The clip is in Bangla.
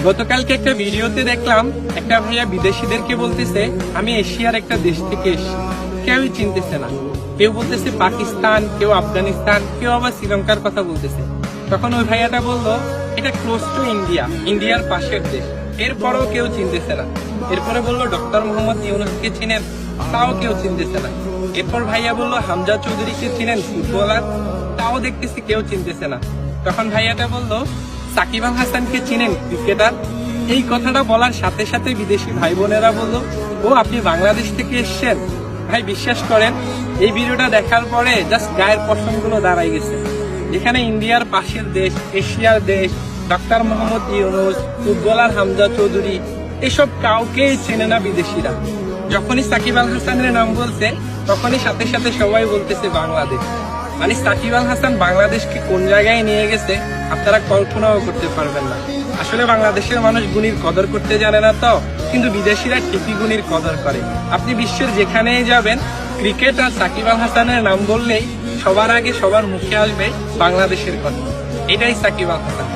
গতকালকে একটা ভিডিওতে দেখলাম একটা ভাইয়া বিদেশিদেরকে বলতেছে আমি এশিয়ার একটা দেশ থেকে এসেছি, কেউই চিনতেছে না। কেউ বলতেছে পাকিস্তান, কেউ আফগানিস্তান, কেউ আবার শ্রীলঙ্কার কথা বলতেছে। তখন ওই ভাইয়াটা বললো এটা ক্লোজ টু ইন্ডিয়া, ইন্ডিয়ার পাশের দেশ, এরপরেও কেউ চিনতেছে না। এরপরে বললো ডক্টর মোহাম্মদ ইউনূসকে চিনেন, তাও কেউ চিনতেছে না। এরপর ভাইয়া বললো হামজা চৌধুরীকে চিনেন, ফুটবলার, তাও দেখতেছি কেউ চিনতেছে না। তখন ভাইয়াটা বললো সাকিব আল হাসানকে চিনেন, ক্রিকেটার। এই কথাটা বলার সাথে সাথে বিদেশি ভাই বোনেরা বললো ও আপনি বাংলাদেশ থেকে এসছেন। ভাই বিশ্বাস করেন, এই ভিডিওটা দেখার পরে জাস্ট গায়ের পশমগুলো দাঁড়াই গেছে। যেখানে ইন্ডিয়ার পাশের দেশ, এশিয়ার দেশ, ডক্টর মোহাম্মদ ইউনূস, ফুটবলার হামজা চৌধুরী, এসব কাউকেই চেনে না বিদেশিরা। যখনই সাকিব আল হাসানের নাম বলছে তখনই সাথে সাথে সবাই বলতেছে বাংলাদেশ। মানে সাকিব আল হাসান বাংলাদেশকে কোন জায়গায় নিয়ে গেছে আপনারা কল্পনাও করতে পারবেন না। আসলে বাংলাদেশের মানুষ গুণীর কদর করতে জানে না তো, কিন্তু বিদেশিরা ঠিকই গুণীর কদর করে। আপনি বিশ্বের যেখানেই যাবেন, ক্রিকেট আর সাকিব আল হাসানের নাম বললেই সবার আগে সবার মুখে আসবে বাংলাদেশের কথা। এটাই সাকিব আল হাসান।